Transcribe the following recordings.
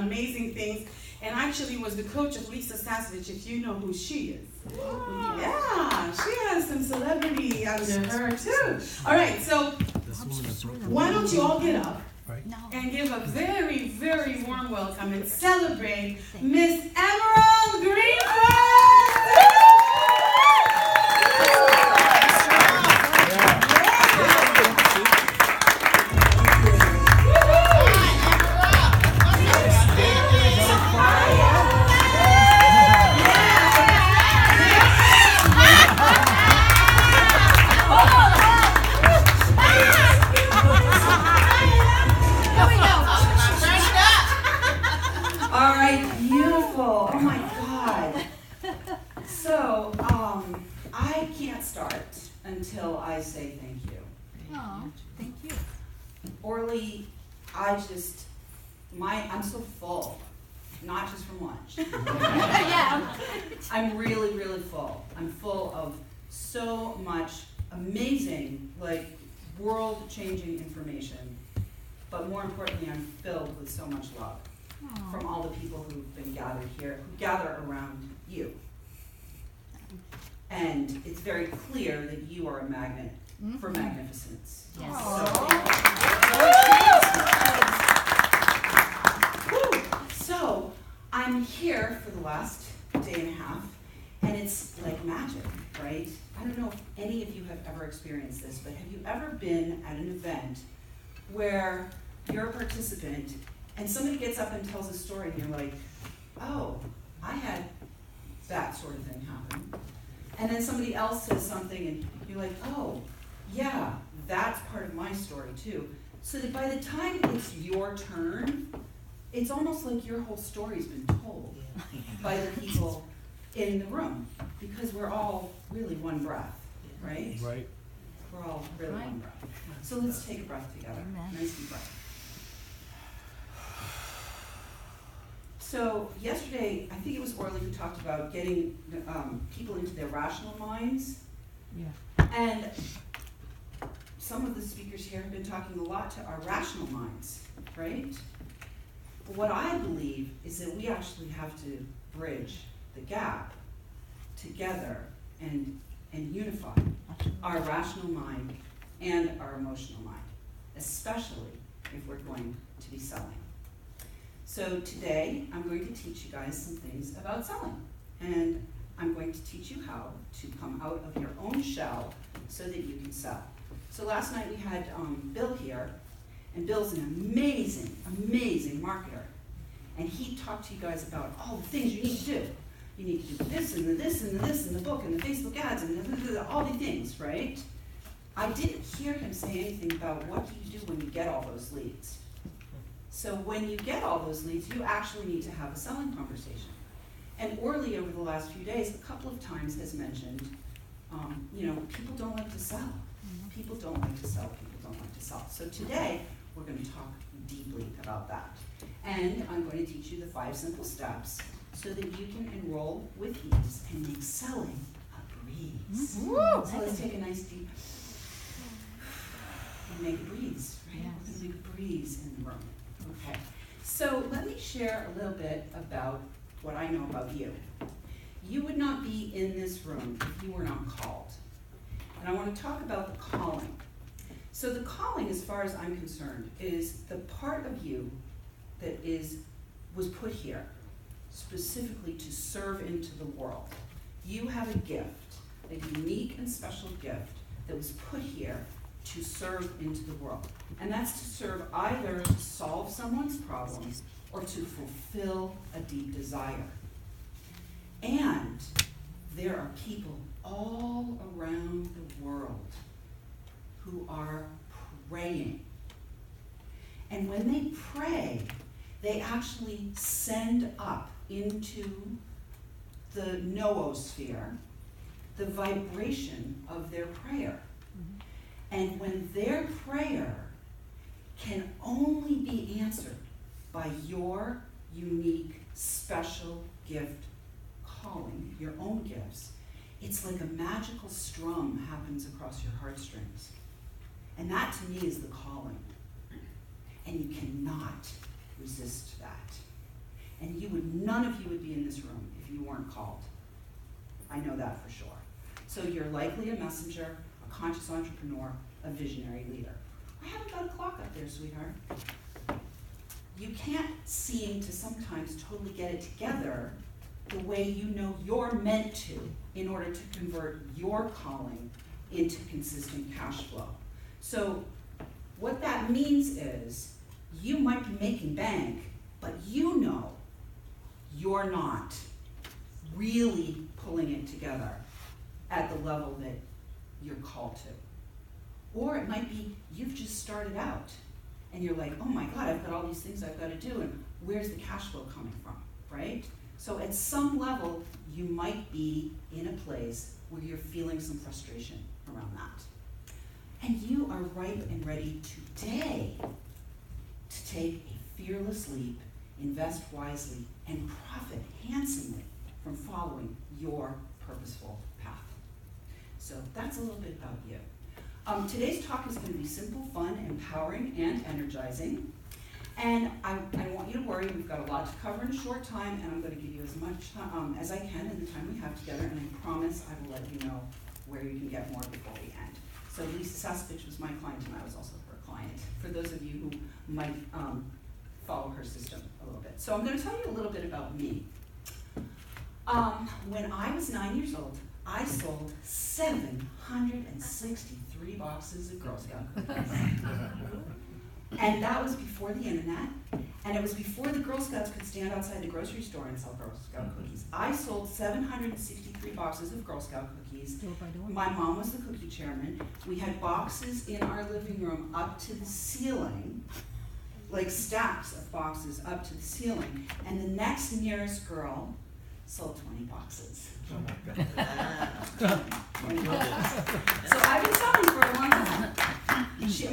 amazing things, and actually was the coach of Lisa Sasevich, if you know who she is. Yeah, she has some celebrity under her too. All right, so why don't you all get up and give a very, very warm welcome and celebrate Miss Emerald Greenfield! Until I say thank you. Oh, thank you. Orly, I'm so full, not just from lunch. Yeah. I'm really, really full. I'm full of so much amazing, world-changing information, but more importantly, I'm filled with so much love from all the people who've been gathered here, who gather around you. And it's very clear that you are a magnet for magnificence. Yes. So I'm here for the last day and a half, and it's like magic, right? I don't know if any of you have ever experienced this, but have you ever been at an event where you're a participant and somebody gets up and tells a story and you're like, oh, I had that sort of thing happen. And then somebody else says something and you're like, oh, yeah, that's part of my story too. So that by the time it's your turn, it's almost like your whole story's been told by the people in the room, because we're all really one breath, right? Right. We're all really one breath. So let's take a breath together. Nice deep breath. So yesterday, I think it was Orly who talked about getting people into their rational minds. Yeah. And some of the speakers here have been talking a lot to our rational minds, right? But what I believe is that we actually have to bridge the gap together and unify our rational mind and our emotional mind, especially if we're going to be selling. So today, I'm going to teach you guys some things about selling. And I'm going to teach you how to come out of your own shell so that you can sell. So last night we had Bill here, and Bill's an amazing, amazing marketer. And he talked to you guys about all the things you need to do. You need to do this and the this and the this and the book and the Facebook ads and all the things, right? I didn't hear him say anything about what do you do when you get all those leads. So when you get all those leads, you actually need to have a selling conversation. And Orly, over the last few days, a couple of times has mentioned, people don't like to sell. People don't like to sell. People don't like to sell. So today, we're going to talk deeply about that. And I'm going to teach you the 5 simple steps so that you can enroll with ease and make selling a breeze. Mm-hmm. So let's take a nice deep and make a breeze, right? Yes. We're going to make a breeze in the room. Okay, so let me share a little bit about what I know about you. You would not be in this room if you were not called. And I want to talk about the calling. So the calling, as far as I'm concerned, is the part of you that was put here specifically to serve into the world. You have a gift, a unique and special gift that was put here to serve into the world. And that's to serve either to solve someone's problems or to fulfill a deep desire. And there are people all around the world who are praying. And when they pray, they actually send up into the noosphere the vibration of their prayer. And when their prayer can only be answered by your unique, special gift calling, your own gifts, it's like a magical strum happens across your heartstrings. And that to me is the calling. And you cannot resist that. And none of you would be in this room if you weren't called. I know that for sure. So you're likely a messenger, a conscious entrepreneur, a visionary leader. I haven't got a clock up there, sweetheart. You can't seem to sometimes totally get it together the way you know you're meant to in order to convert your calling into consistent cash flow. So what that means is you might be making bank, but you know you're not really pulling it together at the level that you're called to. Or it might be you've just started out and you're like, oh my God, I've got all these things I've got to do, and where's the cash flow coming from, right? So at some level, you might be in a place where you're feeling some frustration around that. And you are ripe and ready today to take a fearless leap, invest wisely, and profit handsomely from following your purposeful path. So that's a little bit about you. Today's talk is going to be simple, fun, empowering, and energizing. And I want you to worry, we've got a lot to cover in a short time, and I'm going to give you as much time as I can in the time we have together, and I promise I will let you know where you can get more before we end. So Lisa Sasevich was my client, and I was also her client, for those of you who might follow her system a little bit. So I'm going to tell you a little bit about me. When I was 9 years old, I sold 763 boxes of Girl Scout cookies. And that was before the internet, and it was before the Girl Scouts could stand outside the grocery store and sell Girl Scout cookies. I sold 763 boxes of Girl Scout cookies. Door by door. My mom was the cookie chairman. We had boxes in our living room up to the ceiling, like stacks of boxes up to the ceiling. And the next nearest girl sold 20 boxes. 20 boxes. So I've been selling for a long time.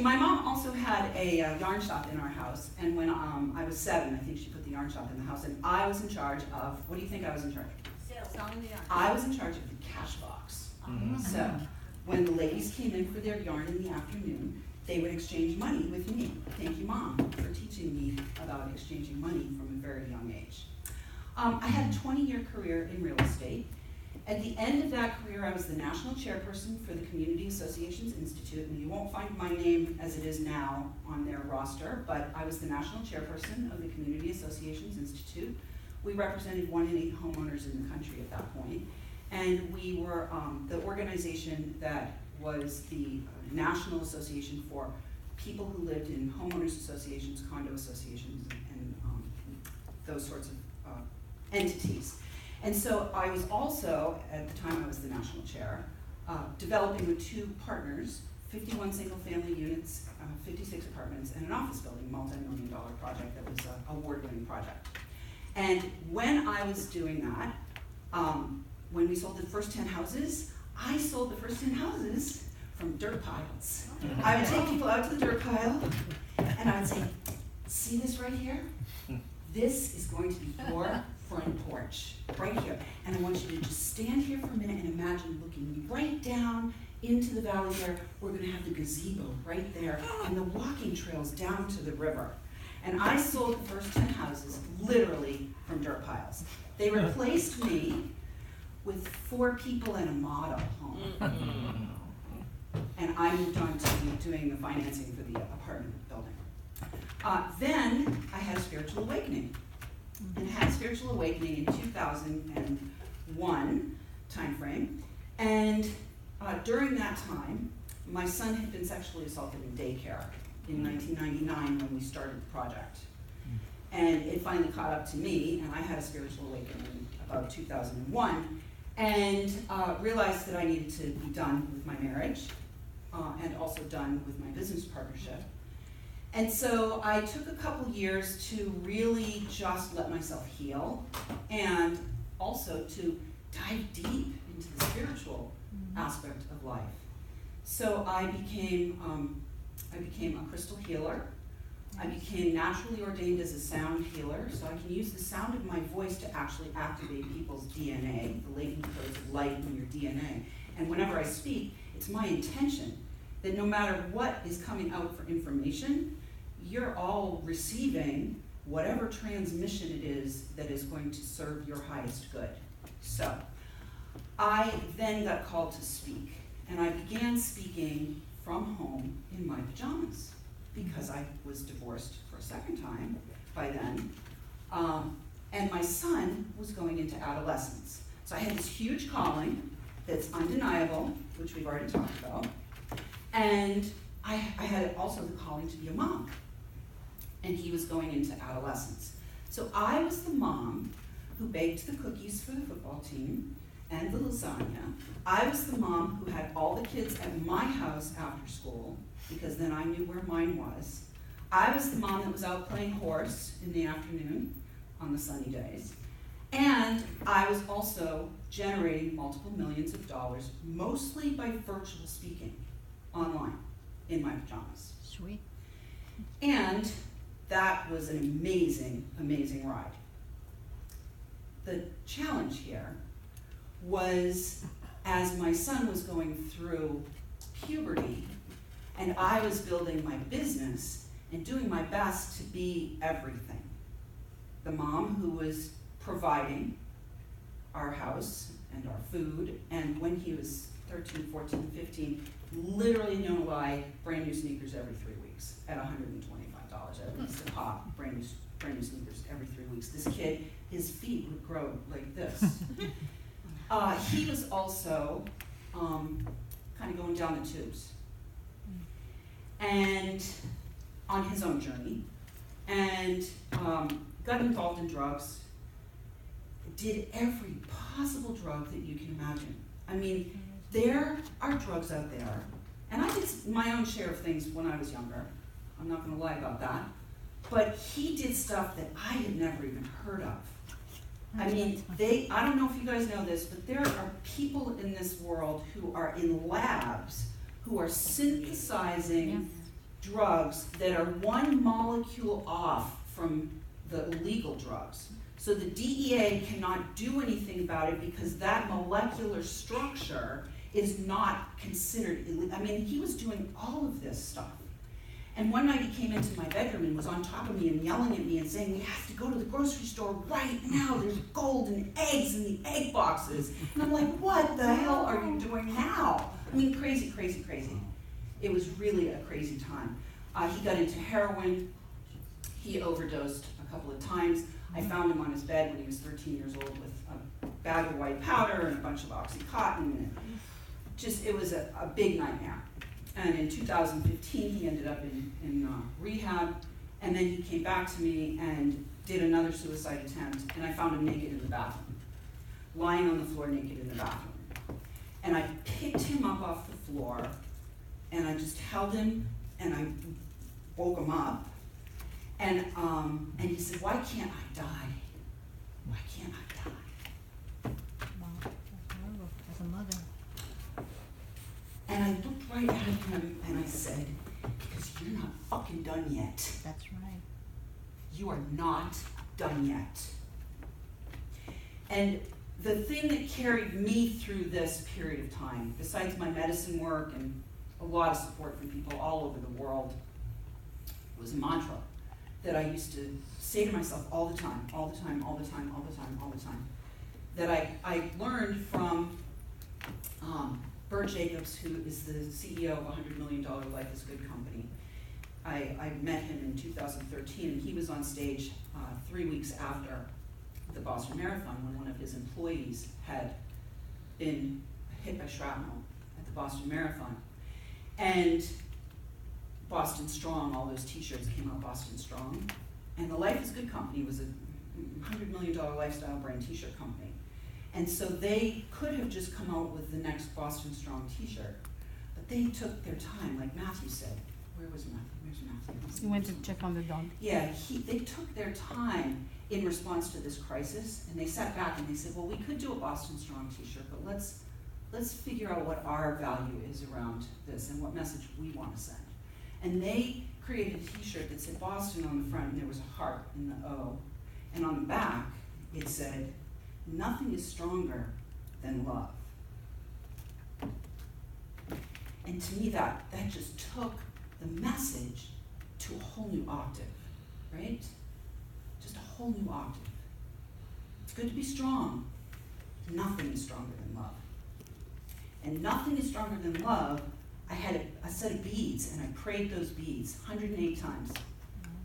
My mom also had a yarn shop in our house, and when I was 7, I think she put the yarn shop in the house, and I was in charge of, what do you think I was in charge of? Selling the yarn. I was in charge of the cash box. So when the ladies came in for their yarn in the afternoon, they would exchange money with me. Thank you, Mom, for teaching me about exchanging money from a very young age. I had a 20-year career in real estate. At the end of that career, I was the national chairperson for the Community Associations Institute, and you won't find my name as it is now on their roster, but I was the national chairperson of the Community Associations Institute. We represented 1 in 8 homeowners in the country at that point, and we were the organization that was the national association for people who lived in homeowners associations, condo associations, and those sorts of entities. And so I was also, at the time I was the national chair, developing with 2 partners, 51 single-family units, 56 apartments, and an office building, multi-million-dollar project that was an award-winning project. And when I was doing that, when we sold the first 10 houses, I sold the first 10 houses from dirt piles. I would take people out to the dirt pile, and I would say, see this right here? This is going to be your front porch, right here. And I want you to just stand here for a minute and imagine looking right down into the valley there. We're gonna have the gazebo right there and the walking trails down to the river. And I sold the first 10 houses literally from dirt piles. They replaced me with 4 people and a model home. And I moved on to doing the financing for the apartment building. Then I had a spiritual awakening. And I had a spiritual awakening in 2001 timeframe. And during that time, my son had been sexually assaulted in daycare in 1999 when we started the project. And it finally caught up to me, and I had a spiritual awakening in about 2001, and realized that I needed to be done with my marriage, and also done with my business partnership. And so I took a couple years to really just let myself heal, and also to dive deep into the spiritual aspect of life. So I became a crystal healer. I became naturally ordained as a sound healer, so I can use the sound of my voice to actually activate people's DNA, the latent codes of light in your DNA. And whenever I speak, it's my intention that no matter what is coming out for information, you're all receiving whatever transmission it is that is going to serve your highest good. So, I then got called to speak, and I began speaking from home in my pajamas, because I was divorced for a second time by then, and my son was going into adolescence. So I had this huge calling that's undeniable, which we've already talked about, and I had also the calling to be a mom, and he was going into adolescence. So I was the mom who baked the cookies for the football team and the lasagna. I was the mom who had all the kids at my house after school, because then I knew where mine was. I was the mom that was out playing horse in the afternoon on the sunny days. And I was also generating multiple millions of dollars, mostly by virtual speaking online in my pajamas. Sweet. And that was an amazing, amazing ride. The challenge here was, as my son was going through puberty and I was building my business and doing my best to be everything. The mom who was providing our house and our food, and when he was 13, 14, 15, literally no lie, brand new sneakers every 3 weeks at $125 at least a pop, brand new sneakers every 3 weeks. This kid, his feet would grow like this. He was also kind of going down the tubes and on his own journey, and got involved in drugs, did every possible drug that you can imagine. I mean, there are drugs out there, and I did my own share of things when I was younger. I'm not gonna lie about that. But he did stuff that I had never even heard of. I mean, I don't know if you guys know this, but there are people in this world who are in labs who are synthesizing drugs that are one molecule off from the illegal drugs. So the DEA cannot do anything about it because that molecular structure is not considered illegal. I mean, he was doing all of this stuff. And one night he came into my bedroom and was on top of me and yelling at me and saying, "We have to go to the grocery store right now. There's gold and eggs in the egg boxes." And I'm like, what the hell are you doing now? I mean, crazy, crazy, crazy. It was really a crazy time. He got into heroin. He overdosed a couple of times. I found him on his bed when he was 13 years old with a bag of white powder and a bunch of Oxycontin. And it was a big nightmare. And in 2015, he ended up in rehab, and then he came back to me and did another suicide attempt, and I found him naked in the bathroom, lying on the floor naked in the bathroom. And I picked him up off the floor, and I just held him, and I woke him up, and he said, "Why can't I die? Why can't I die?" Wow, that's horrible as a mother. And I looked right at him and I said, "Because you're not fucking done yet. That's right. You are not done yet." And the thing that carried me through this period of time, besides my medicine work and a lot of support from people all over the world, was a mantra that I used to say to myself all the time, all the time, all the time, all the time, all the time, that I learned from Bert Jacobs, who is the CEO of $100 million Life is Good company. I met him in 2013, and he was on stage 3 weeks after the Boston Marathon when one of his employees had been hit by shrapnel at the Boston Marathon. And Boston Strong, all those t-shirts came out Boston Strong. And the Life is Good company was a $100 million lifestyle brand t-shirt company. And so they could have just come out with the next Boston Strong t-shirt, but they took their time, like Matthew said. Where was Matthew? Where's Matthew? You went to check on the dog. Yeah, they took their time in response to this crisis, and they sat back and they said, well, we could do a Boston Strong t-shirt, but let's figure out what our value is around this and what message we want to send. And they created a t-shirt that said Boston on the front, and there was a heart in the O. And on the back, it said, "Nothing is stronger than love." And to me, that just took the message to a whole new octave, right? just a whole new octave. It's good to be strong. Nothing is stronger than love. And nothing is stronger than love. I had a set of beads, and I prayed those beads 108 times.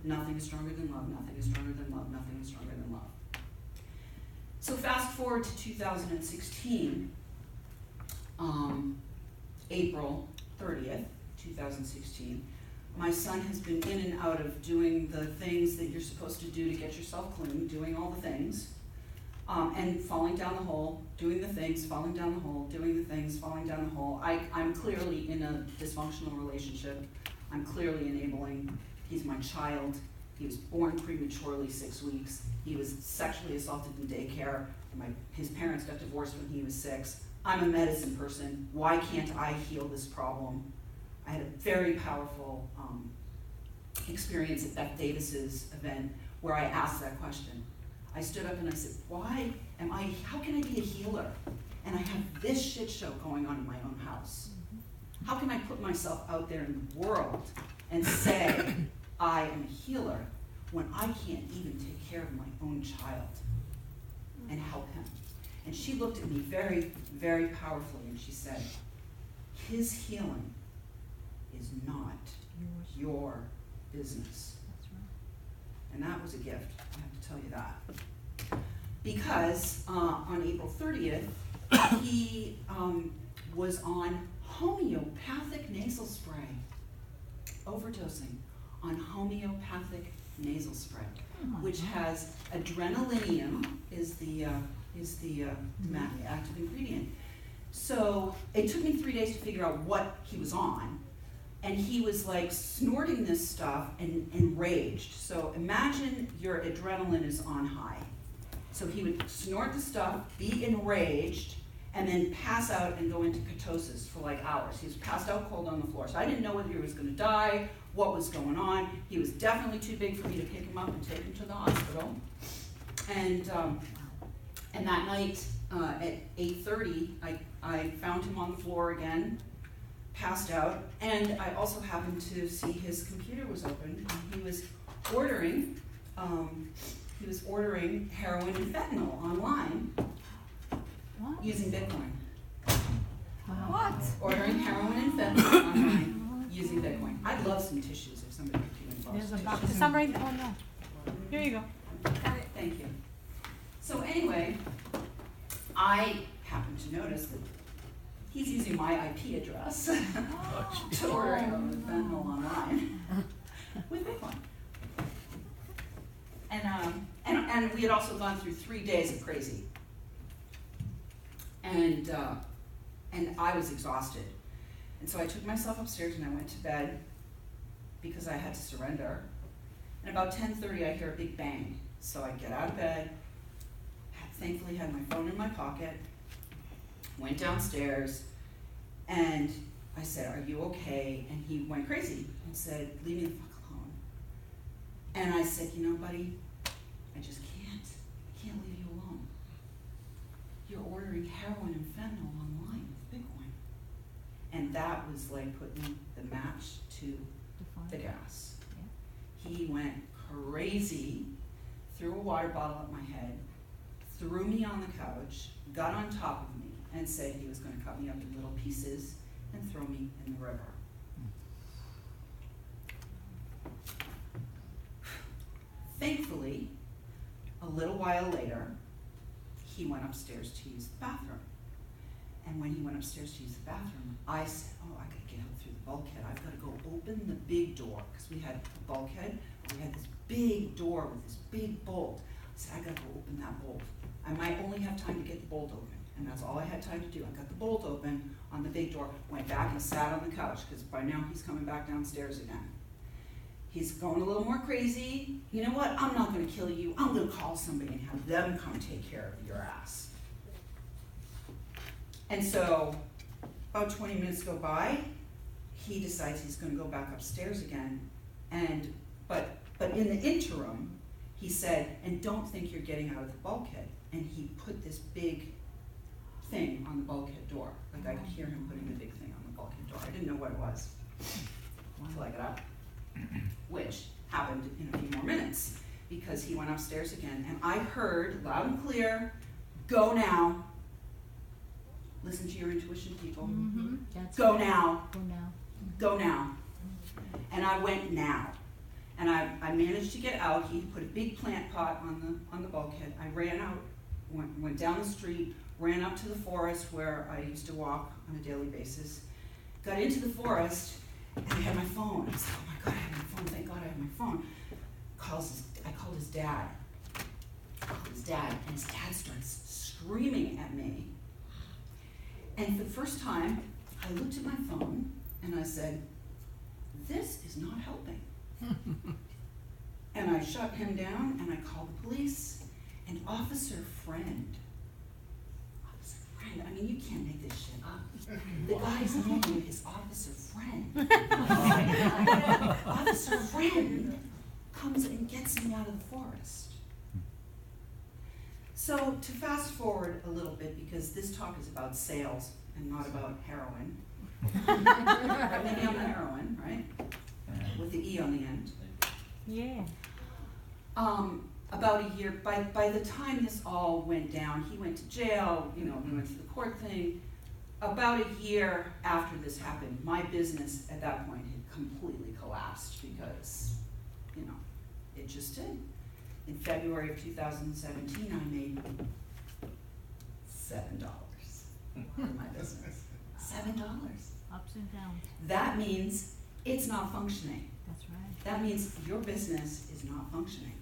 Nothing is stronger than love, nothing is stronger than love, nothing is stronger than love. So fast forward to 2016, April 30th, 2016. My son has been in and out of doing the things that you're supposed to do to get yourself clean, doing all the things, and falling down the hole, doing the things, falling down the hole, doing the things, falling down the hole. I'm clearly in a dysfunctional relationship. I'm clearly enabling. He's my child. He was born prematurely, 6 weeks. He was sexually assaulted in daycare. His parents got divorced when he was 6. I'm a medicine person. Why can't I heal this problem? I had a very powerful experience at Beth Davis's event where I asked that question. I stood up and I said, how can I be a healer? And I have this shit show going on in my own house. How can I put myself out there in the world and say, I am a healer when I can't even take care of my own child and help him? And she looked at me very, very powerfully and she said, his healing is not your business. That's right. And that was a gift, I have to tell you that. Because on April 30th, he was on homeopathic nasal spray, overdosing on homeopathic nasal spray, which has adrenalinium is the active ingredient. So it took me 3 days to figure out what he was on, and he was like snorting this stuff and enraged. So imagine your adrenaline is on high. So he would snort the stuff, be enraged, and then pass out and go into ketosis for like hours. He was passed out cold on the floor. So I didn't know whether he was going to die, what was going on. He was definitely too big for me to pick him up and take him to the hospital. And that night at 8:30, I found him on the floor again, passed out, and I also happened to see his computer was open. And he was ordering heroin and fentanyl online using Bitcoin. Wow. What? Ordering heroin and fentanyl online using Bitcoin. I'd love some tissues if somebody could give me There's a tissues. box. Some right there. Oh, no. Here you go. Thank you. So anyway, I happened to notice that he's using my IP address to order heroin and fentanyl online with Bitcoin. And we had also gone through 3 days of crazy. And I was exhausted. And so I took myself upstairs and I went to bed because I had to surrender. And about 10:30 I hear a big bang. So I get out of bed, thankfully had my phone in my pocket, went downstairs, and I said, "Are you okay?" And he went crazy and said, "Leave me the fuck alone." And I said, "You know, buddy, I just can't leave you alone. You're ordering heroin and fentanyl online with Bitcoin." And that was like putting the match to the gas. Yeah. He went crazy, threw a water bottle at my head, threw me on the couch, got on top of me, and said he was going to cut me up in little pieces and throw me in the river. Thankfully, a little while later, he went upstairs to use the bathroom. And when he went upstairs to use the bathroom, I said, "Oh, I gotta get out through the bulkhead. I've gotta go open the big door," because we had a bulkhead, but we had this big door with this big bolt. I said, "I gotta go open that bolt. I might only have time to get the bolt open." And that's all I had time to do. I got the bolt open on the big door, went back and sat on the couch, because by now he's coming back downstairs again. He's going a little more crazy. "You know what? I'm not gonna kill you. I'm gonna call somebody and have them come take care of your ass." And so, about 20 minutes go by, he decides he's gonna go back upstairs again, but in the interim, he said, "And don't think you're getting out of the bulkhead." And he put this big thing on the bulkhead door. Like I could hear him putting the big thing on the bulkhead door. I didn't know what it was until I got up, which happened in a few more minutes, because he went upstairs again, and I heard loud and clear, "Go now." Listen to your intuition, people. Mm-hmm. That's Go right. now. Go now. Go now. And I went now. And I managed to get out. He put a big plant pot on the bulkhead. I ran out, went down the street, ran up to the forest where I used to walk on a daily basis, got into the forest, and I had my phone. I said, "Oh my God, I have my phone. Thank God I have my phone." I called his dad. And his dad starts screaming at me. And for the first time, I looked at my phone and I said, "This is not helping." And I shut him down and I called the police, and Officer Friend, I mean, you can't make this shit up. The guy's name is Officer Friend. Officer Friend comes and gets me out of the forest. So to fast forward a little bit, because this talk is about sales and not about heroin. Maybe I'm heroin, right? With the E on the end. Yeah. About a year, by the time this all went down, he went to jail, we went through the court thing. About a year after this happened, my business at that point had completely collapsed because, it just did. In February of 2017, I made $7 in my business. $7. Ups and downs. That means it's not functioning. That's right. That means your business is not functioning.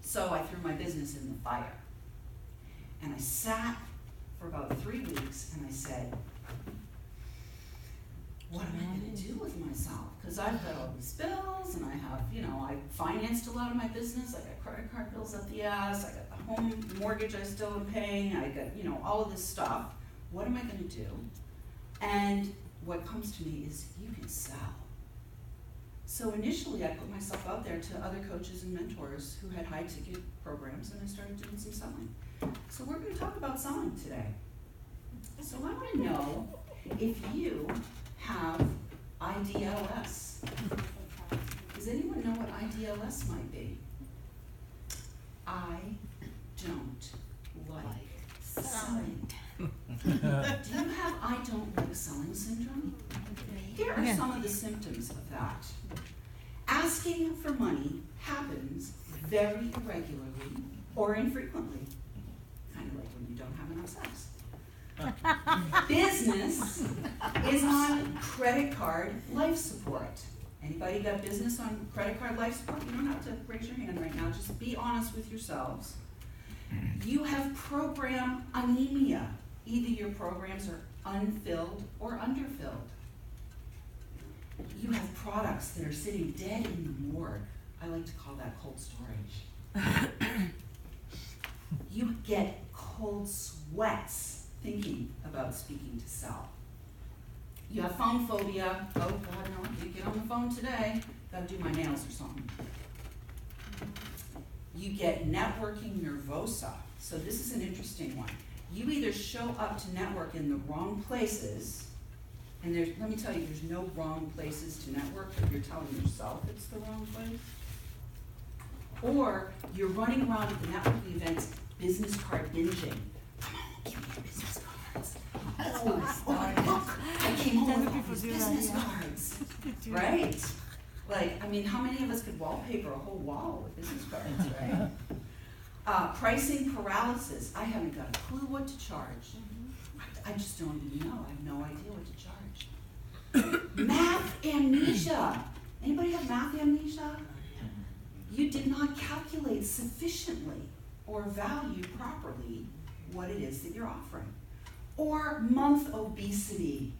So I threw my business in the fire. And I sat for about 3 weeks and I said, what am I gonna do with myself? Because I've got all these bills and I have, I financed a lot of my business. I got credit card bills up the ass. I got the home mortgage I still am paying. I got, all of this stuff. What am I gonna do? And what comes to me is you can sell. So initially I put myself out there to other coaches and mentors who had high ticket programs, and I started doing some selling. So we're gonna talk about selling today. So I wanna know if you have IDLS. Does anyone know what IDLS might be? I don't like selling. Do you have I don't like selling syndrome? Here are some of the symptoms of that. Asking for money happens very irregularly or infrequently. Kind of like when you don't have enough sex. Business is on credit card life support. Anybody got business on credit card life support? You don't have to raise your hand right now. Just be honest with yourselves. You have program anemia. Either your programs are unfilled or underfilled. You have products that are sitting dead in the morgue. I like to call that cold storage. You get cold sweats thinking about speaking to sell. You have phone phobia. Oh God, no, I can't get on the phone today. Gotta do my nails or something. You get networking nervosa. So this is an interesting one. You either show up to network in the wrong places, and let me tell you, there's no wrong places to network, but you're telling yourself it's the wrong place. Or you're running around at the networking events, business card binging. Come on, give me your business cards. Oh, look, I came home with all these business cards, right? How many of us could wallpaper a whole wall with business cards, right? Pricing paralysis. I haven't got a clue what to charge. I just don't even know. I have no idea what to charge. Math amnesia. Anybody have math amnesia? You did not calculate sufficiently or value properly what it is that you're offering. Or month obesity.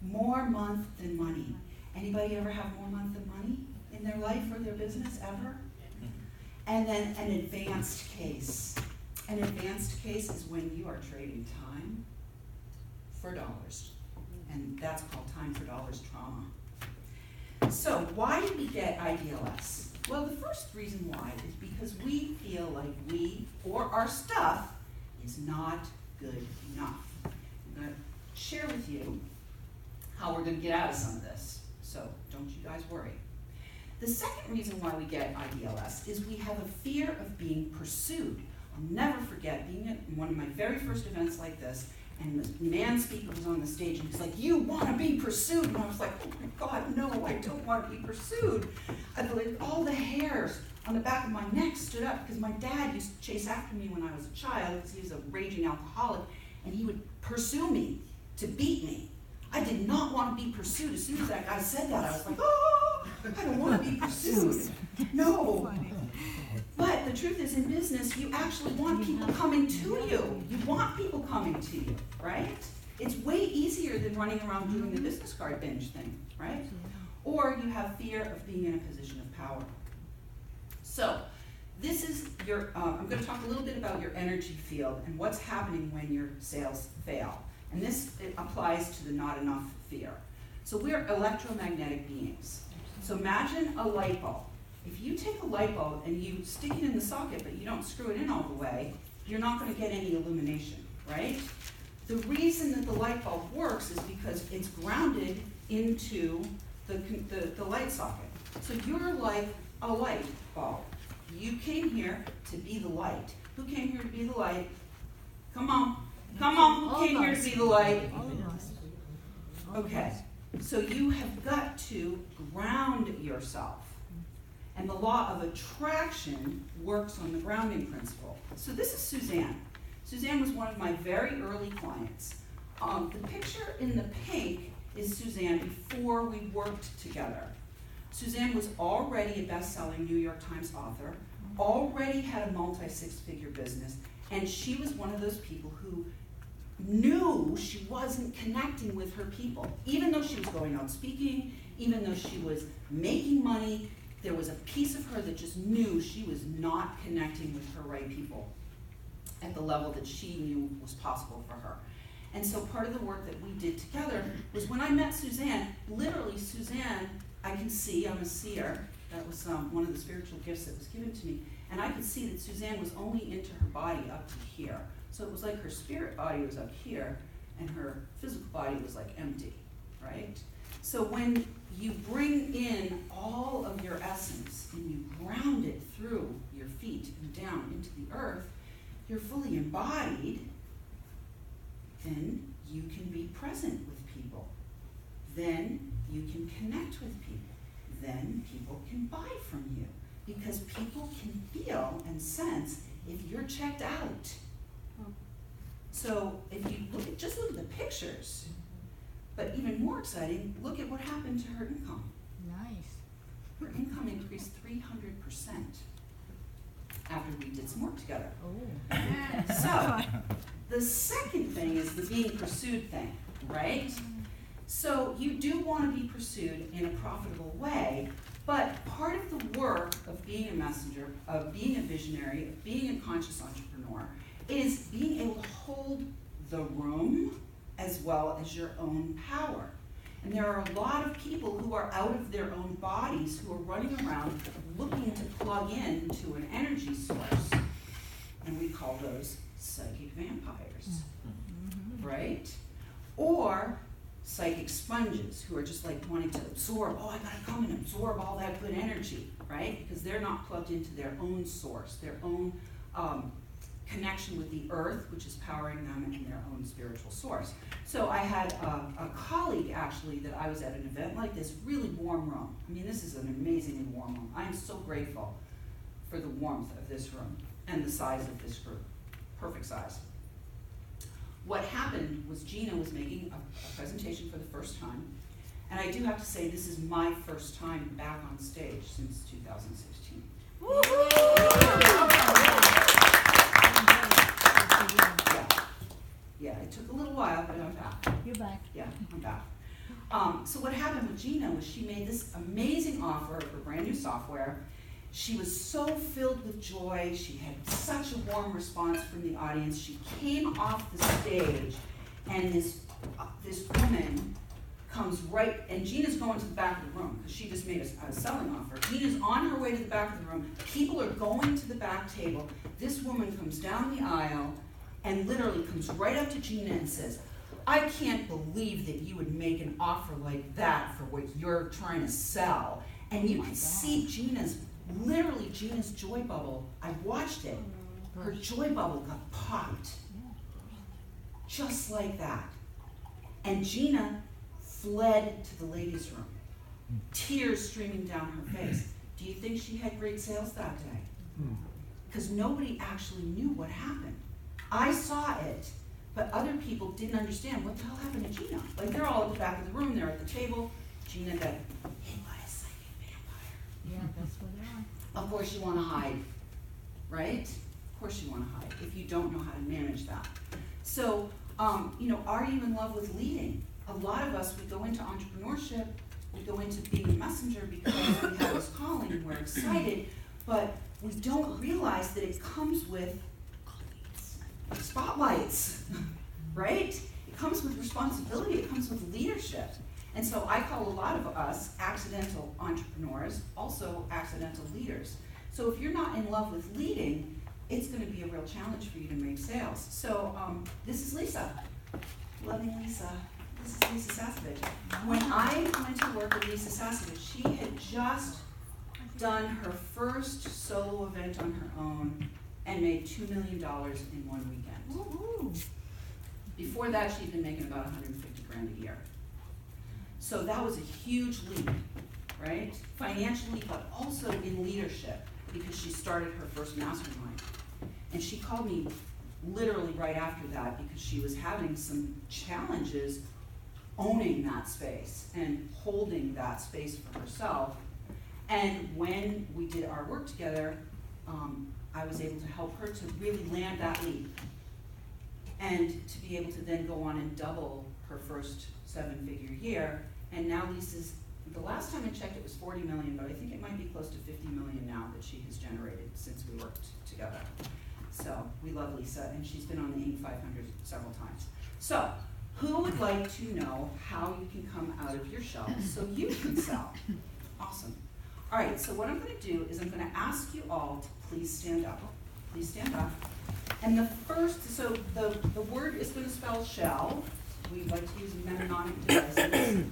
More month than money. Anybody ever have more month than money in their life or their business ever? And then an advanced case. An advanced case is when you are trading time for dollars. And that's called time for dollars trauma. So why do we get IDLS? Well, the first reason why is because we feel like we or our stuff is not good enough. I'm going to share with you how we're going to get out of some of this. So don't you guys worry. The second reason why we get IDLS is we have a fear of being pursued. I'll never forget being at one of my very first events like this, and the man speaker was on the stage, and he's like, "You want to be pursued?" And I was like, "Oh my God, no, I don't want to be pursued." All the hairs on the back of my neck stood up because my dad used to chase after me when I was a child because he was a raging alcoholic, and he would pursue me to beat me. I did not want to be pursued. As soon as that guy said that, I was like, "Oh, I don't want to be pursued." No. But the truth is, in business, you actually want people coming to you. You want people coming to you, right? It's way easier than running around doing the business card binge thing, right? Or you have fear of being in a position of power. So this is your, I'm going to talk a little bit about your energy field and what's happening when your sales fail. And this applies to the not enough fear. So we're electromagnetic beings. So imagine a light bulb. If you take a light bulb and you stick it in the socket, but you don't screw it in all the way, you're not going to get any illumination, right? The reason that the light bulb works is because it's grounded into the light socket. So you're like a light bulb. You came here to be the light. Who came here to be the light? Come on. Come on, who came here to be the light? Okay, so you have got to ground yourself. And the law of attraction works on the grounding principle. So this is Suzanne. Suzanne was one of my very early clients. The picture in the pink is Suzanne before we worked together. Suzanne was already a best-selling New York Times author, already had a multi-six-figure business, and she was one of those people who knew she wasn't connecting with her people. Even though she was going out speaking, even though she was making money, there was a piece of her that just knew she was not connecting with her right people at the level that she knew was possible for her. And so part of the work that we did together was when I met Suzanne, literally Suzanne, I can see, I'm a seer, that was one of the spiritual gifts that was given to me, and I could see that Suzanne was only into her body up to here. So it was like her spirit body was up here, and her physical body was like empty, right? So when you bring in all of your essence and you ground it through your feet and down into the earth, you're fully embodied, then you can be present with people. Then you can connect with people. Then people can buy from you because people can feel and sense if you're checked out. So if you just look at the pictures, but even more exciting, look at what happened to her income. Nice. Her income increased 300% after we did some work together. Oh. So the second thing is the being pursued thing, right? So you do want to be pursued in a profitable way, but part of the work of being a messenger, of being a visionary, of being a conscious entrepreneur, is being able to hold the room as well as your own power. And there are a lot of people who are out of their own bodies who are running around looking to plug in to an energy source. And we call those psychic vampires, right? Or psychic sponges who are just like wanting to absorb, oh, I gotta come and absorb all that good energy, right? Because they're not plugged into their own source, their own connection with the earth, which is powering them in their own spiritual source. So I had a colleague actually that I was at an event like this, really warm room. I mean, this is an amazingly warm room. I'm so grateful for the warmth of this room and the size of this group. Perfect size. What happened was Gina was making a presentation for the first time, and I do have to say this is my first time back on stage since 2016. Yeah, it took a little while, but I'm back. You're back. Yeah, I'm back. So what happened with Gina was she made this amazing offer of her brand new software. She was so filled with joy. She had such a warm response from the audience. She came off the stage, and this woman comes right, and Gina's going to the back of the room because she just made a selling offer. Gina's on her way to the back of the room. People are going to the back table. This woman comes down the aisle and literally comes right up to Gina and says, I can't believe that you would make an offer like that for what you're trying to sell. And you Oh my could God. see Gina's joy bubble. I watched it. Her joy bubble got popped. Just like that. And Gina fled to the ladies' room, tears streaming down her face. Do you think she had great sales that day? Because nobody actually knew what happened. I saw it, but other people didn't understand what the hell happened to Gina. Like, they're all at the back of the room, they're at the table. Gina got hit by a psychic vampire. Yeah, that's what they are. Of course you want to hide, right? Of course you want to hide if you don't know how to manage that. So, are you in love with leading? A lot of us, we go into entrepreneurship, we go into being a messenger because we have this calling and we're excited, but we don't realize that it comes with spotlights, right? It comes with responsibility, it comes with leadership. And so I call a lot of us accidental entrepreneurs, also accidental leaders. So if you're not in love with leading, it's gonna be a real challenge for you to make sales. So this is Lisa, loving Lisa. This is Lisa Sasevich. When I went to work with Lisa Sasevich, she had just done her first solo event on her own and made $2 million in one weekend. Woo-hoo. Before that, she'd been making about 150 grand a year. So that was a huge leap, right? Financially, but also in leadership, because she started her first mastermind. And she called me literally right after that because she was having some challenges owning that space and holding that space for herself. And when we did our work together, I was able to help her to really land that leap and to be able to then go on and double her first 7-figure year. And now Lisa's, the last time I checked, it was 40 million, but I think it might be close to 50 million now that she has generated since we worked together. So we love Lisa, and she's been on the Inc. 500 several times. So who would like to know how you can come out of your shell so you can sell? Awesome. All right, so what I'm gonna do is I'm gonna ask you all to please stand up. Please stand up. And the first, so the word is gonna spell shell. We like to use mnemonic devices.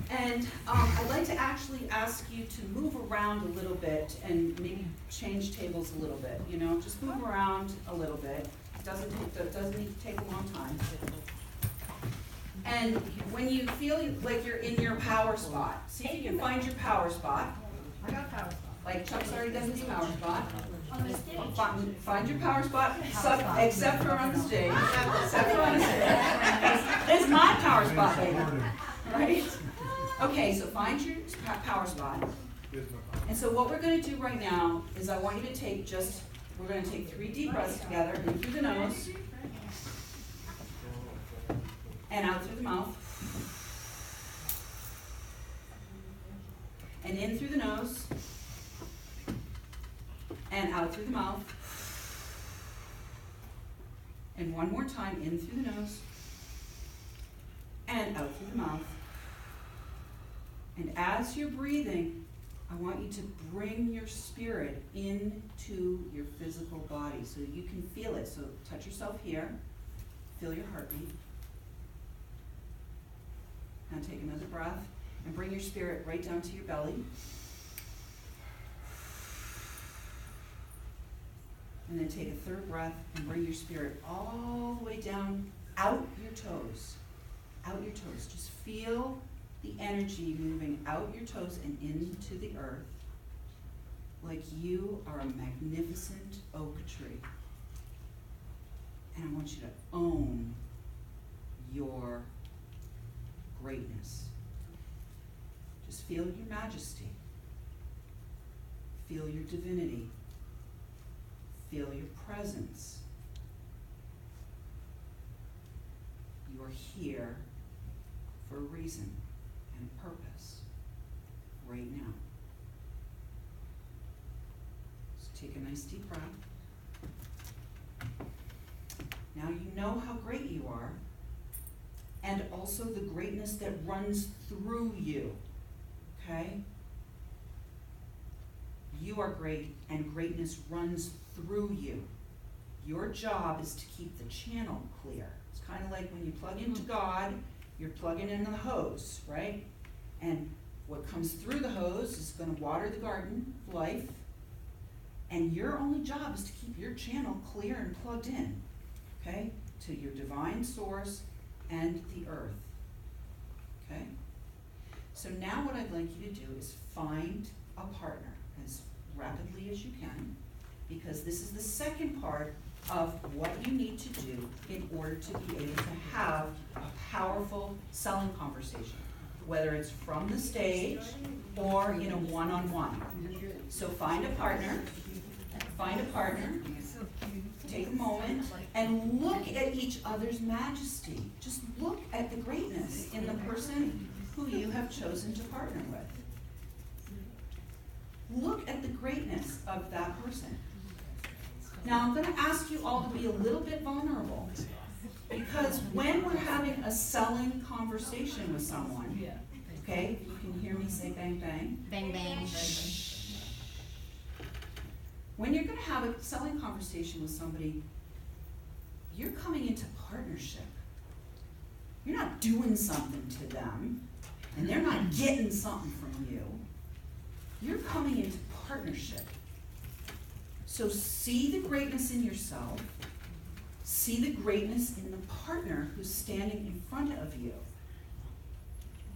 And I'd like to actually ask you to move around a little bit and maybe change tables a little bit, just move around a little bit. It doesn't need to take a long time. And when you feel like you're in your power spot, see if you can find your power spot. I got power spot. Like Chuck's already done his power spot. On the stage. Find your power spot, except for on the stage. Except for on the stage. It's my power spot, baby. Right? Okay, so find your power spot. And so what we're going to do right now is I want you to take we're going to take 3 deep breaths together, in through the nose, and out through the mouth. And in through the nose, and out through the mouth. And one more time, in through the nose, and out through the mouth. And as you're breathing, I want you to bring your spirit into your physical body so that you can feel it. So touch yourself here, feel your heartbeat. Now take another breath and bring your spirit right down to your belly. And then take a 3rd breath and bring your spirit all the way down, out your toes. Out your toes. Just feel the energy moving out your toes and into the earth like you are a magnificent oak tree. And I want you to own your greatness. Just feel your majesty. Feel your divinity. Feel your presence. You are here for a reason and purpose right now. So take a nice deep breath. Now you know how great you are, and also the greatness that runs through you, okay? You are great, and greatness runs through you. Your job is to keep the channel clear. It's kind of like when you plug into God, you're plugging in the hose, right? And What comes through the hose is gonna water the garden of life, and your only job is to keep your channel clear and plugged in, okay, to your divine source and the earth, okay? So now what I'd like you to do is find a partner as rapidly as you can, because this is the second part of what you need to do in order to be able to have a powerful selling conversation, whether it's from the stage or in a one-on-one. So find a partner, take a moment, and look at each other's majesty. Just look at the greatness in the person who you have chosen to partner with. Look at the greatness of that person. Now, I'm going to ask you all to be a little bit vulnerable, because when we're having a selling conversation with someone, okay, you can hear me say bang, bang. Bang, bang. When you're going to have a selling conversation with somebody, you're coming into partnership. You're not doing something to them, and they're not getting something from you. You're coming into partnership. So see the greatness in yourself, see the greatness in the partner who's standing in front of you.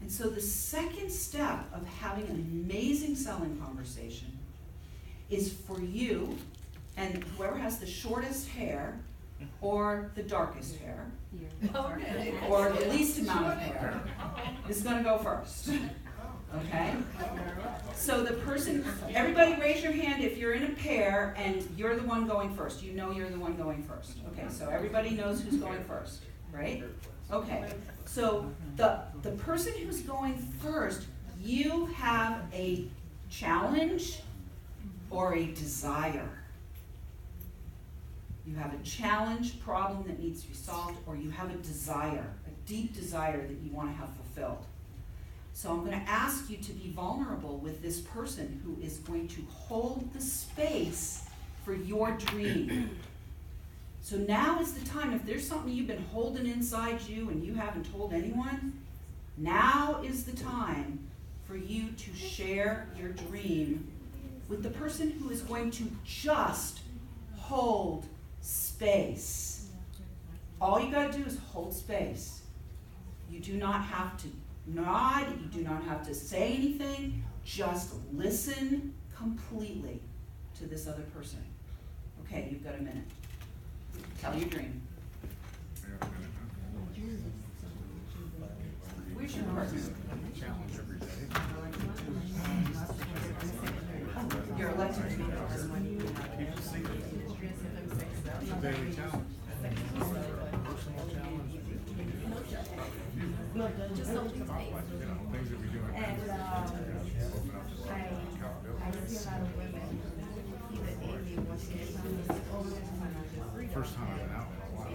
And so the second step of having an amazing selling conversation is for you, and whoever has the shortest hair or the darkest hair, or the least amount of hair, is gonna go first, okay? So the person, everybody raise your hand if you're in a pair and you're the one going first. You know you're the one going first. Okay, so everybody knows who's going first, right? Okay, so the person who's going first, you have a challenge or a desire. You have a challenge, problem that needs to be solved, or you have a desire, a deep desire that you want to have fulfilled. So I'm going to ask you to be vulnerable with this person who is going to hold the space for your dream. So now is the time, if there's something you've been holding inside you and you haven't told anyone, now is the time for you to share your dream with the person who is going to just hold space. All you gotta do is hold space. You do not have to nod, you do not have to say anything, just listen completely to this other person. Okay, you've got a minute. Tell your dream. Where's your partner? You're elected to be the person when you It's a daily challenge. Personal challenge. Just hold your space. Things that we do in business. Open up I see a lot of women, either Amy or First time I've been out in a while.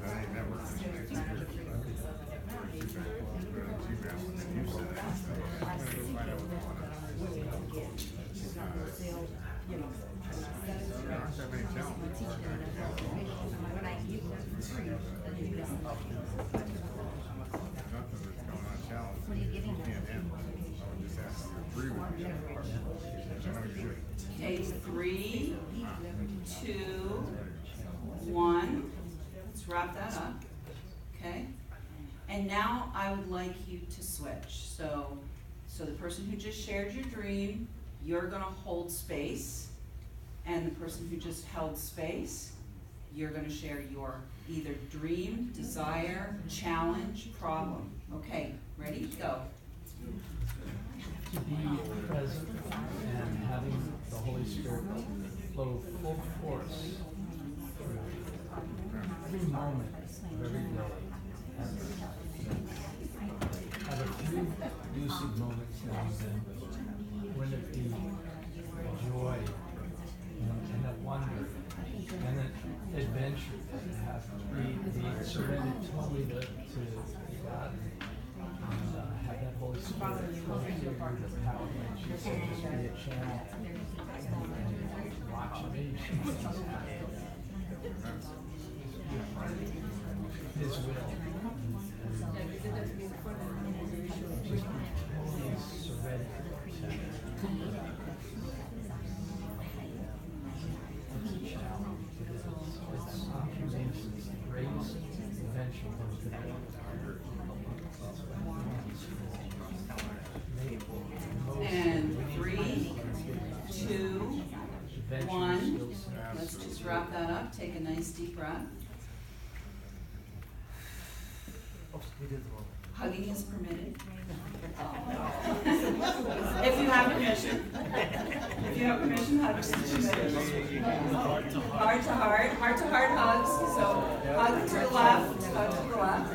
That ain't never What are you giving them? Okay, 3, 2, 1. Let's wrap that up. Okay? And now I would like you to switch. So the person who just shared your dream, you're gonna hold space. And the person who just held space, you're gonna share your either dream, desire, challenge, problem. Okay, ready? Go. To be present and having the Holy Spirit flow full force through every moment of every day. Have a few lucid moments now and then. Wouldn't it be joy and a wonder and an adventure to have be surrendered totally to God and have that Holy Spirit flow through the power, like she said, just be a channel and watch me. his will. He's surrendered to it's a challenge. It's the greatest adventure there's been. And 3, 2, 1. Let's just wrap that up. Take a nice deep breath. Hugging is permitted. If you have permission. If you have permission, hugging is permitted. Heart to heart hugs. So hug to the left, hug to the left.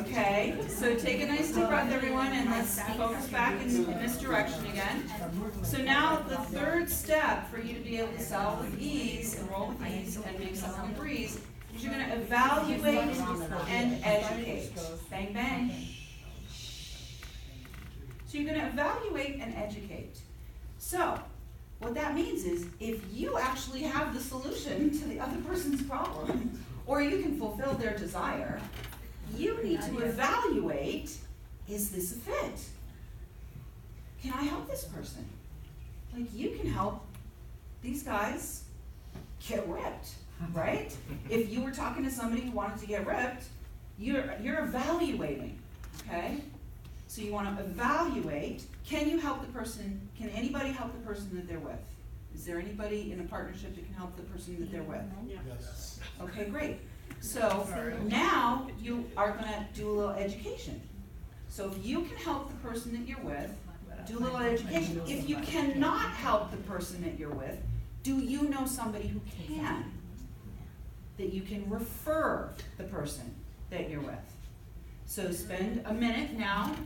Okay, so take a nice deep breath, everyone, and let's focus back in this direction again. So now the third step for you to be able to sell with ease and roll with ease and make selling a breeze is you're going to evaluate and educate. Bang, bang. So you're going to evaluate and educate. So what that means is if you actually have the solution to the other person's problem, or you can fulfill their desire, you need to evaluate, is this a fit? Can I help this person? Like, you can help these guys get ripped, right? If you were talking to somebody who wanted to get ripped, you're evaluating, okay? So you want to evaluate, can you help the person, can anybody help the person that they're with? Is there anybody in a partnership that can help the person that they're with? Yes. Okay, great. So now you are going to do a little education. So if you can help the person that you're with, do a little education. If you cannot help the person that you're with, do you know somebody who can? That you can refer the person that you're with. So spend a minute now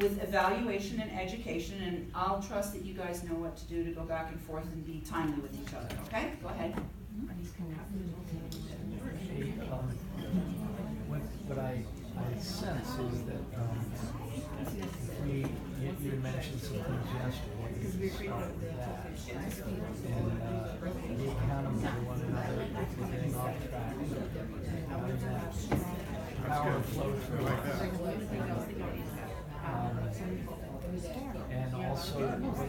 with evaluation and education, and I'll trust that you guys know what to do to go back and forth and be timely with each other, okay? Go ahead. What I sense is that you mentioned some things yesterday, you start with that, and be accountable to one another, getting off track, having that power flow through. And also look for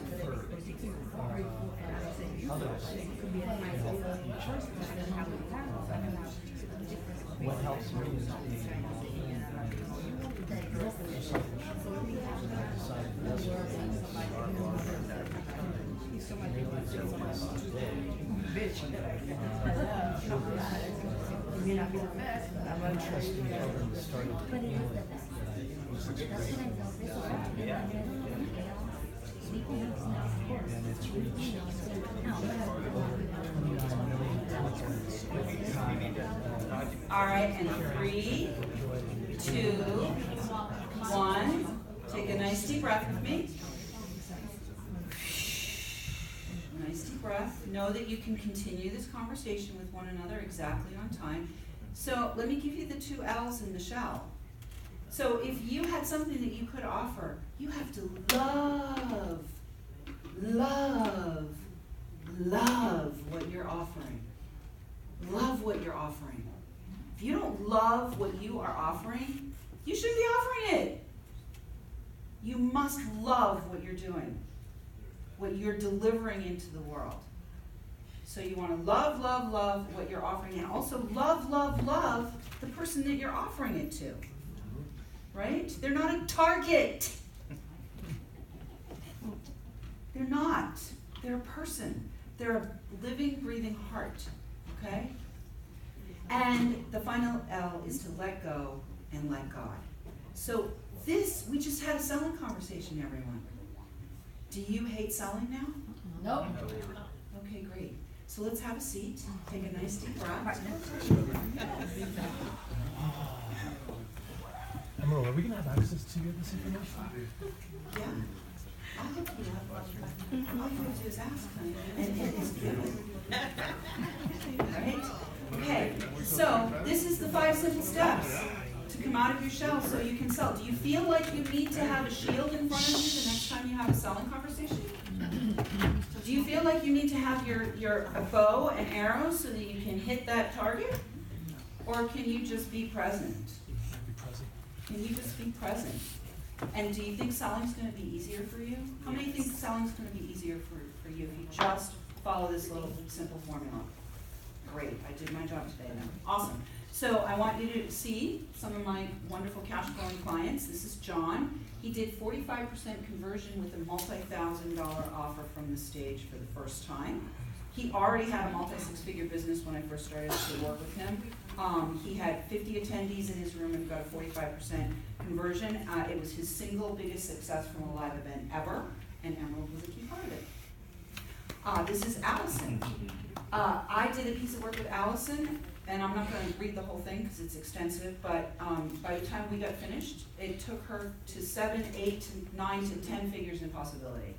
others to help each other. What helps me is being I'm interested in the start of the and it's reached All right, and 3, 2, 1. Take a nice deep breath with me. Nice deep breath. Know that you can continue this conversation with one another exactly on time. So let me give you the 2 L's in the shall. So if you had something that you could offer, you have to love what you're offering. Love what you're offering. If you don't love what you are offering, you shouldn't be offering it. You must love what you're doing, what you're delivering into the world. So you want to love what you're offering, and also love the person that you're offering it to. Right? They're not a target. They're not. They're a person. They're a living, breathing heart. Okay? And the final L is to let go and let God. So this, we just had a selling conversation, everyone. Do you hate selling now? Nope. Okay, great. So let's have a seat. Take a nice deep breath. Emerald, are we gonna have access to this information? Yeah. I'll hook you up. All you have to do is ask, honey, and it is given. Right? Okay, so this is the 5 simple steps to come out of your shell so you can sell. Do you feel like you need to have a shield in front of you the next time you have a selling conversation? Do you feel like you need to have your bow and arrows so that you can hit that target? Or can you just be present? Be present. Can you just be present? And do you think selling's gonna be easier for you? How many think selling's gonna be easier for you if you just follow this little simple formula? Great, I did my job today then. Awesome. So I want you to see some of my wonderful cash flowing clients. This is John. He did 45% conversion with a multi-$1,000 offer from the stage for the first time. He already had a multi-six-figure business when I first started to work with him. He had 50 attendees in his room and got a 45% conversion. It was his single biggest success from a live event ever, and Emerald was a key part of it. This is Allison. I did a piece of work with Allison, and I'm not going to read the whole thing because it's extensive, but by the time we got finished, it took her to 7, 8, 9 to 10 figures in possibility.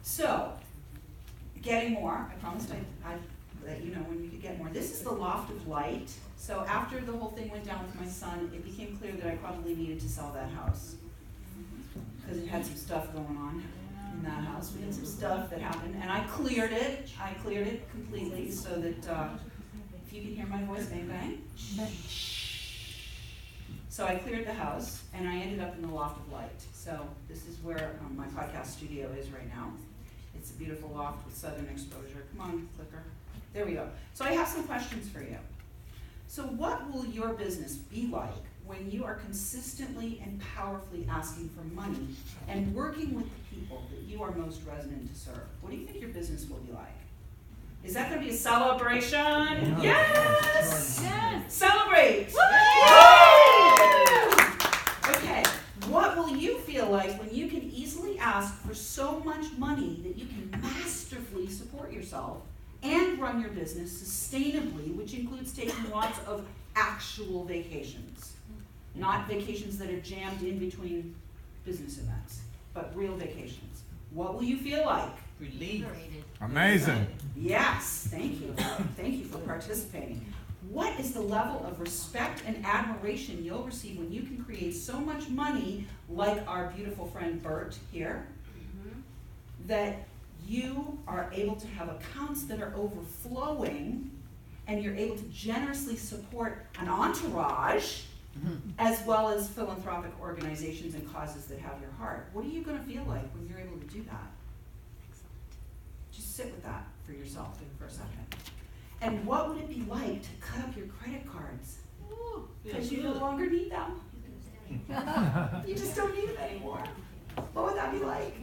So, getting more, I promised I'd let you know when we could get more. This is the Loft of Light. So after the whole thing went down with my son, it became clear that I probably needed to sell that house because it had some stuff going on in that house. We had some stuff that happened, and I cleared it. I cleared it completely so that if you can hear my voice, bang bang. So I cleared the house, and I ended up in the Loft of Light. So this is where my podcast studio is right now. It's a beautiful loft with southern exposure. Come on, clicker. There we go. So I have some questions for you. So what will your business be like when you are consistently and powerfully asking for money and working with the people that you are most resonant to serve? What do you think your business will be like? Is that going to be a celebration? Yeah. Yes! Yes. Celebrate! Okay, what will you feel like when you can easily ask for so much money that you can masterfully support yourself and run your business sustainably, which includes taking lots of actual vacations, not vacations that are jammed in between business events, but real vacations? What will you feel like? Relief. Amazing. Yes, thank you. Thank you for participating. What is the level of respect and admiration you'll receive when you can create so much money, like our beautiful friend Bert here, that you are able to have accounts that are overflowing, and you're able to generously support an entourage, as well as philanthropic organizations and causes that have your heart? What are you going to feel like when you're able to do that? Just sit with that for yourself for a second. And what would it be like to cut up your credit cards? Because you no longer need them. You just don't need them anymore. What would that be like?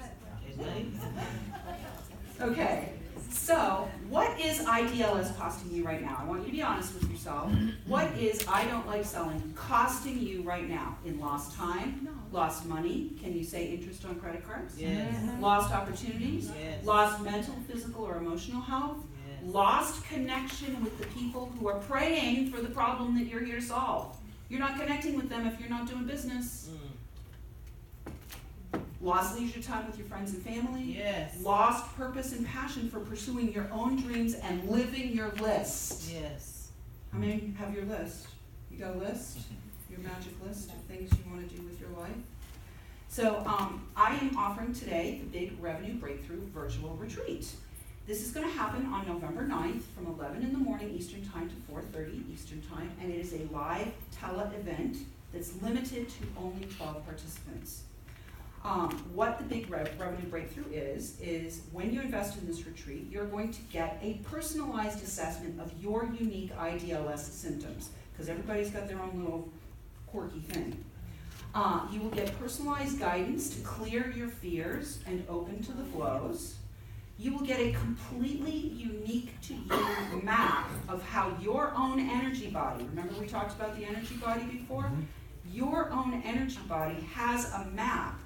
Okay, so what is IDLS costing you right now? I want you to be honest with yourself. What is I don't like selling costing you right now in lost time, lost money? Can you say interest on credit cards? Yes. Lost opportunities? Yes. Lost mental, physical, or emotional health? Yes. Lost connection with the people who are praying for the problem that you're here to solve. You're not connecting with them if you're not doing business. Lost leisure time with your friends and family. Yes. Lost purpose and passion for pursuing your own dreams and living your list. Yes. How many have your list? You got a list? Your magic list of things you want to do with your life? So I am offering today the Big Revenue Breakthrough Virtual Retreat. This is going to happen on November 9th from 11 in the morning Eastern Time to 4:30 Eastern Time, and it is a live tele-event that's limited to only 12 participants. What the Big Revenue Breakthrough is when you invest in this retreat, you're going to get a personalized assessment of your unique IDLS symptoms, because everybody's got their own little quirky thing. You will get personalized guidance to clear your fears and open to the flows. You will get a completely unique to you map of how your own energy body, remember we talked about the energy body before? Your own energy body has a map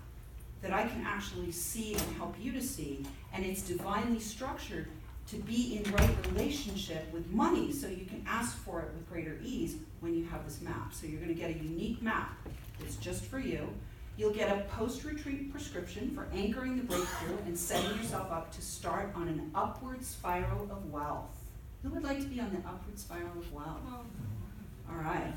that I can actually see and help you to see, and it's divinely structured to be in right relationship with money, so you can ask for it with greater ease when you have this map. So you're going to get a unique map that's just for you. You'll get a post-retreat prescription for anchoring the breakthrough and setting yourself up to start on an upward spiral of wealth. Who would like to be on the upward spiral of wealth? All right.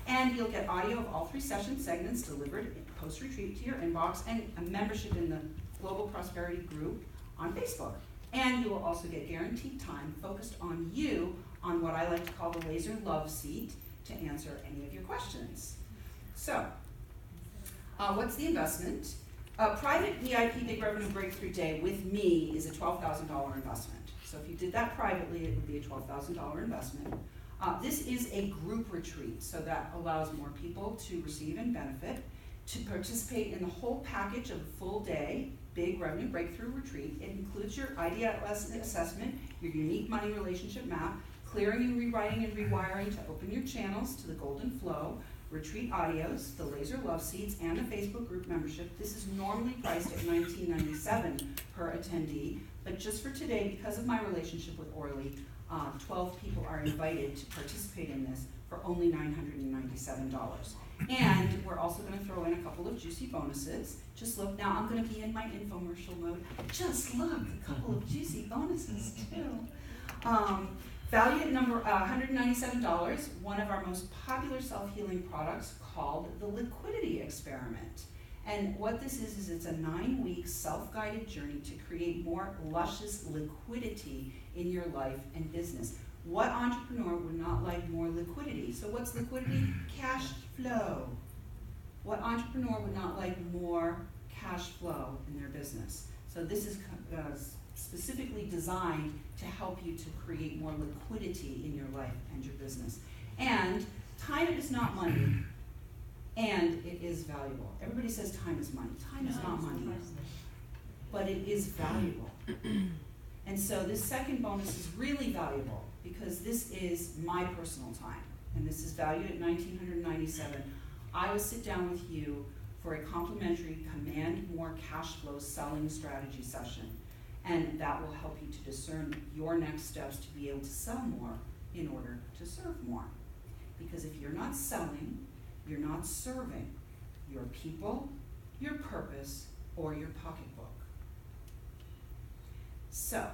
And you'll get audio of all 3 session segments delivered post-retreat to your inbox, and a membership in the Global Prosperity Group on Facebook. And you will also get guaranteed time focused on you on what I like to call the laser love seat to answer any of your questions. So, what's the investment? A private VIP Big Revenue Breakthrough Day with me is a $12,000 investment. So if you did that privately, it would be a $12,000 investment. This is a group retreat, so that allows more people to receive and benefit. To participate in the whole package of a full day Big Revenue Breakthrough Retreat, it includes your IDLS assessment, your unique money relationship map, clearing and rewriting and rewiring to open your channels to the golden flow, retreat audios, the laser love seats, and the Facebook group membership. This is normally priced at $19.97 per attendee, but just for today, because of my relationship with Orly, 12 people are invited to participate in this for only $997. And we're also going to throw in a couple of juicy bonuses. Just look, now I'm going to be in my infomercial mode. Just look, a couple of juicy bonuses too. Valued at number $197, one of our most popular self-healing products called the Liquidity Experiment. And what this is it's a 9-week self-guided journey to create more luscious liquidity in your life and business. What entrepreneur would not like more liquidity? So what's liquidity? Cash flow. What entrepreneur would not like more cash flow in their business? So this is specifically designed to help you to create more liquidity in your life and your business. And time is not money, and it is valuable. Everybody says time is money. Time is not money, but it is valuable. And so this second bonus is really valuable because this is my personal time, and this is valued at $1,997. I will sit down with you for a complimentary Command More Cash Flow selling strategy session, and that will help you to discern your next steps to be able to sell more in order to serve more. Because if you're not selling, you're not serving your people, your purpose, or your pocketbook. So,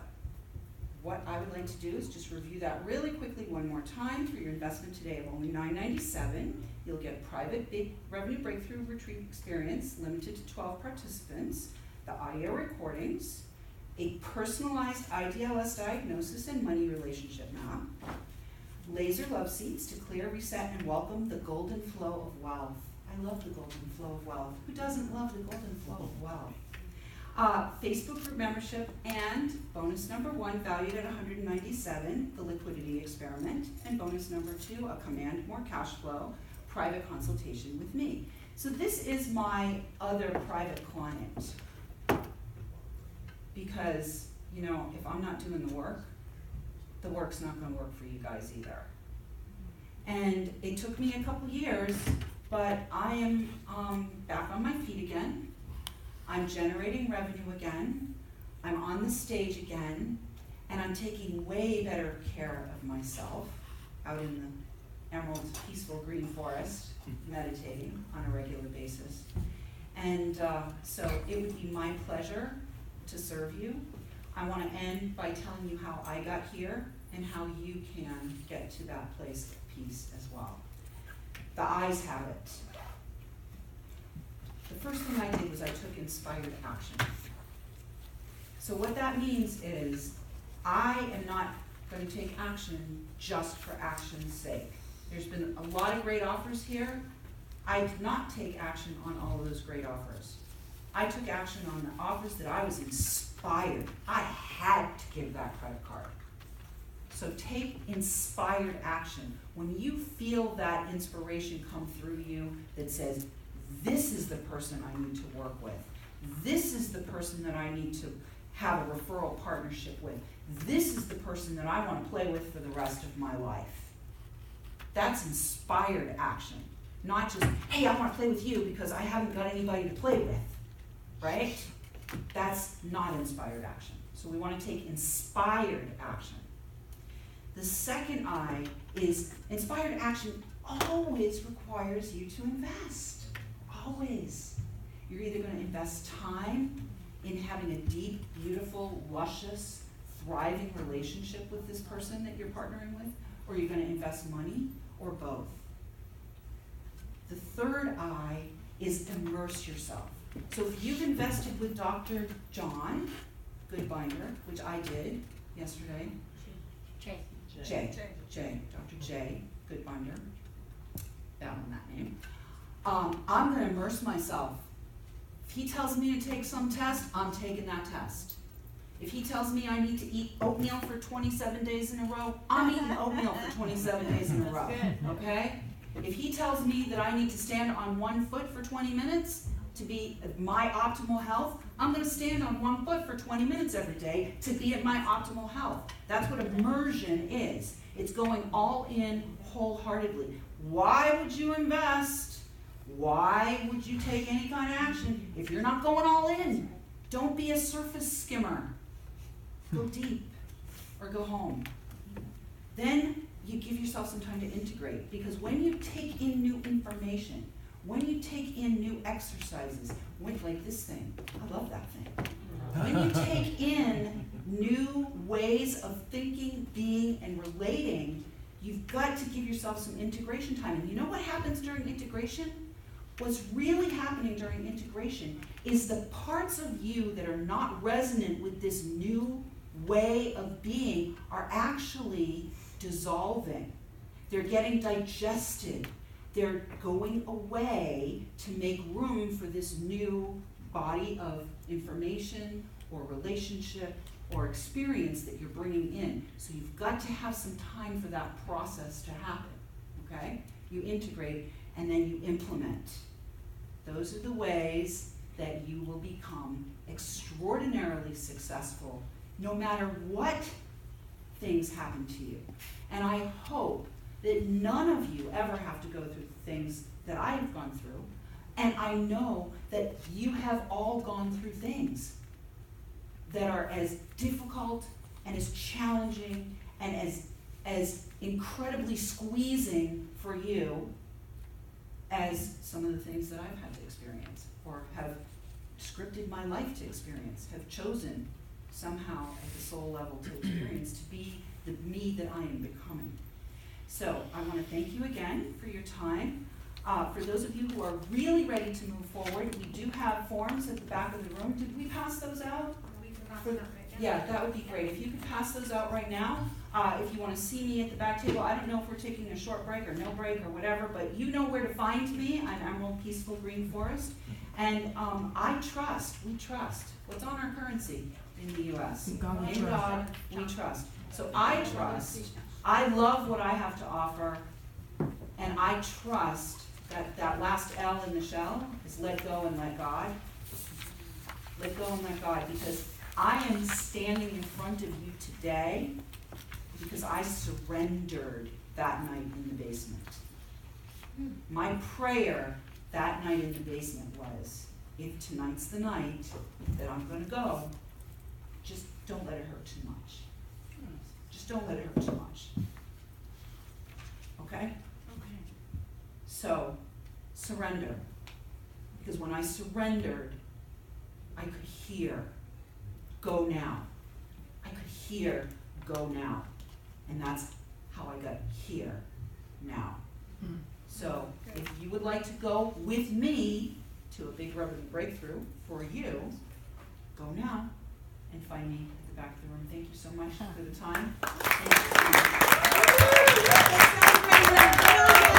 what I would like to do is just review that really quickly one more time. For your investment today of only $997, you'll get private Big Revenue Breakthrough Retreat experience limited to 12 participants, the audio recordings, a personalized IDLS diagnosis and money relationship map, laser love seats to clear, reset, and welcome the golden flow of wealth. I love the golden flow of wealth. Who doesn't love the golden flow of wealth? Facebook group membership, and bonus number 1, valued at $197, the Liquidity Experiment, and bonus number 2, a Command More Cash Flow private consultation with me. So this is my other private client, because, you know, if I'm not doing the work's not going to work for you guys either. And it took me a couple years, but I am back on my feet again. I'm generating revenue again, I'm on the stage again, and I'm taking way better care of myself out in the emerald, peaceful green forest, meditating on a regular basis. And so it would be my pleasure to serve you. I want to end by telling you how I got here and how you can get to that place of peace as well. The ayes have it. The first thing I did was I took inspired action. So what that means is I am not going to take action just for action's sake. There's been a lot of great offers here. I did not take action on all of those great offers. I took action on the offers that I was inspired. I had to give that credit card. So take inspired action. When you feel that inspiration come through you that says, this is the person I need to work with. This is the person that I need to have a referral partnership with. This is the person that I want to play with for the rest of my life. That's inspired action. Not just, hey, I want to play with you because I haven't got anybody to play with, right? That's not inspired action. So we want to take inspired action. The second I is inspired action always requires you to invest. Always. You're either going to invest time in having a deep, beautiful, luscious, thriving relationship with this person that you're partnering with, or you're going to invest money, or both. The third I is immerse yourself. So if you've invested with Dr. John, good binder, which I did yesterday. Jay. Jay, Dr. J, good binder. Down on that name. I'm gonna immerse myself. If he tells me to take some test, I'm taking that test. If he tells me I need to eat oatmeal for 27 days in a row, I'm eating oatmeal for 27 days in a row, okay? If he tells me that I need to stand on one foot for 20 minutes to be at my optimal health, I'm gonna stand on one foot for 20 minutes every day to be at my optimal health. That's what immersion is. It's going all in wholeheartedly. Why would you invest? Why would you take any kind of action if you're not going all in? Don't be a surface skimmer. Go deep or go home. Then you give yourself some time to integrate, because when you take in new information, when you take in new exercises, like this thing, I love that thing. When you take in new ways of thinking, being, and relating, you've got to give yourself some integration time. And you know what happens during integration? What's really happening during integration is the parts of you that are not resonant with this new way of being are actually dissolving. They're getting digested. They're going away to make room for this new body of information or relationship or experience that you're bringing in. So you've got to have some time for that process to happen, okay? You integrate and then you implement. Those are the ways that you will become extraordinarily successful no matter what things happen to you. And I hope that none of you ever have to go through the things that I have gone through. And I know that you have all gone through things that are as difficult and as challenging and as incredibly squeezing for you as some of the things that I've had to experience or have scripted my life to experience, have chosen somehow at the soul level to experience, to be the me that I am becoming. So I want to thank you again for your time. For those of you who are really ready to move forward, we do have forms at the back of the room. Did we pass those out? We can pass it out right now. Yeah, that would be great. If you could pass those out right now. If you want to see me at the back table, I don't know if we're taking a short break or no break or whatever, but you know where to find me. I'm Emerald Peaceful Green Forest. And we trust. What's on our currency in the U.S.? In God we trust. So I trust. I love what I have to offer, and I trust that last L in the shell is let go and let God. Let go and let God, because I am standing in front of you today because I surrendered that night in the basement. My prayer that night in the basement was, if tonight's the night that I'm going to go, just don't let it hurt too much. Just don't let it hurt too much. Okay? Okay. So, surrender. Because when I surrendered, I could hear, go now. I could hear, go now. And that's how I got here now. So, if you would like to go with me to a big rubber breakthrough for you, go now and find me at the back of the room. Thank you so much for the time. Thank you.